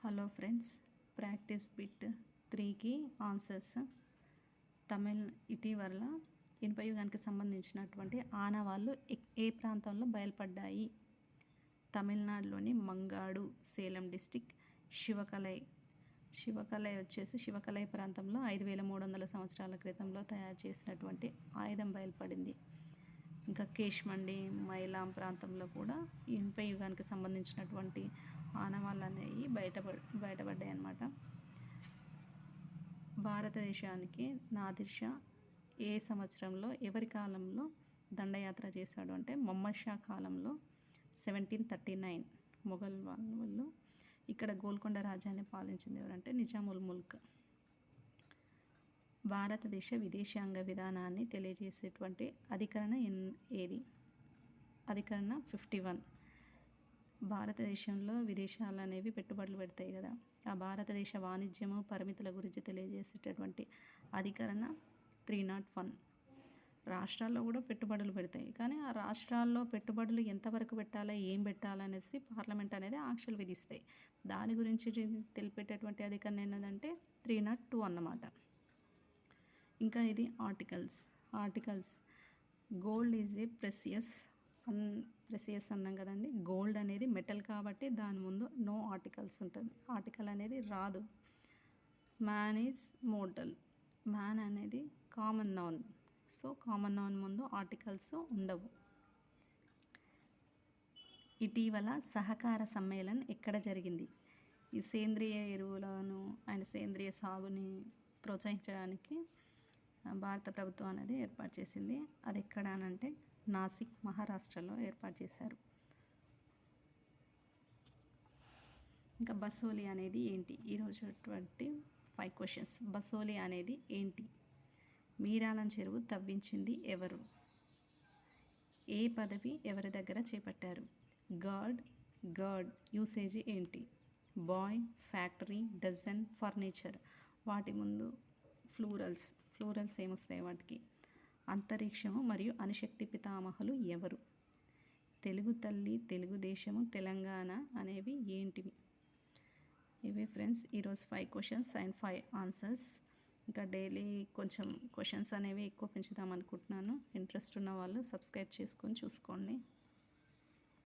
Hello friends, practice bit 3కి answers. ఇటీవల ఇనుప యుగానికి సంబంధించినటువంటి ఆనవాళ్ళు ఏ ప్రాంతంలో బయలుపడ్డాయి? తమిళనాడులోని మంగాడు, సేలం డిస్టిక్. శివకలై వచ్చేసి శివకలై ప్రాంతంలో 5300 సంవత్సరాల క్రితంలో తయారు చేసినటువంటి ఆయుధం బయలుపడింది. ఇంకా కేష్మండి, మైలాం ప్రాంతంలో కూడా ఇనుప యుగానికి సంబంధించినటువంటి ఆనవాళ్ళు అనేవి బయటపడ్డాయి అన్నమాట. భారతదేశానికి నాదిర్ షా ఏ సంవత్సరంలో, ఎవరి కాలంలో దండయాత్ర చేశాడు అంటే మొహమ్మద్ షా కాలంలో 1739 మొఘల్ వాళ్ళు. ఇక్కడ గోల్కొండ రాజ్యాన్ని పాలించింది ఎవరంటే నిజాముల్ ముల్క్. భారతదేశ విదేశాంగ విధానాన్ని తెలియజేసేటువంటి అధికరణ ఏది? అధికరణ 51. భారతదేశంలో విదేశాలు అనేవి పెట్టుబడులు పెడతాయి కదా, ఆ భారతదేశ వాణిజ్యము పరిమితుల గురించి తెలియజేసేటటువంటి అధికరణ 301. రాష్ట్రాల్లో కూడా పెట్టుబడులు పెడతాయి, కానీ ఆ రాష్ట్రాల్లో పెట్టుబడులు ఎంతవరకు పెట్టాలి, ఏం పెట్టాలనేసి పార్లమెంట్ అనేది ఆంక్షలు విధిస్తాయి. దాని గురించి తెలిపేటటువంటి అధికరణ ఏంటంటే 302 అన్నమాట. ఇంకా ఇది articles. Gold is a precious అన్నాం కదండి. గోల్డ్ అనేది మెటల్ కాబట్టి దాని ముందు నో ఆర్టికల్స్ ఉంటుంది, ఆర్టికల్ అనేది రాదు. Man is mortal. మ్యాన్ అనేది common noun, so common noun ముందు ఆర్టికల్స్ ఉండవు. ఇటీవల సహకార సమ్మేళనం ఎక్కడ జరిగింది? ఈ సేంద్రియ ఎరువులను అండ్ సేంద్రియ సాగుని ప్రోత్సహించడానికి భారత ప్రభుత్వం అనేది ఏర్పాటు చేసింది. అది ఎక్కడ అనంటే నాసిక్, మహారాష్ట్రలో ఏర్పాటు చేశారు. ఇంకా బసోలి అనేది ఏంటి? ఈరోజు 5 క్వశ్చన్స్. బసోలి అనేది ఏంటి? మీరాలం చెరువు తవ్వించింది ఎవరు? ఏ పదవి ఎవరి దగ్గర చేపట్టారు? గాడ్ యూసేజ్ ఏంటి? Boy, factory, dozen, furniture. వాటి ముందు ఫ్లూరల్స్ ఏమొస్తాయి వాటికి? అంతరిక్షము మరియు అణుశక్తి పితామహులు ఎవరు? తెలుగు తల్లి, తెలుగుదేశము, తెలంగాణ అనేవి ఏంటివి? ఇవే ఫ్రెండ్స్ ఈరోజు 5 క్వశ్చన్స్ అండ్ 5 ఆన్సర్స్. ఇంకా డైలీ కొంచెం క్వశ్చన్స్ అనేవి ఎక్కువ పెంచుదాం అనుకుంటున్నాను. ఇంట్రెస్ట్ ఉన్న వాళ్ళు సబ్స్క్రైబ్ చేసుకొని చూసుకోండి.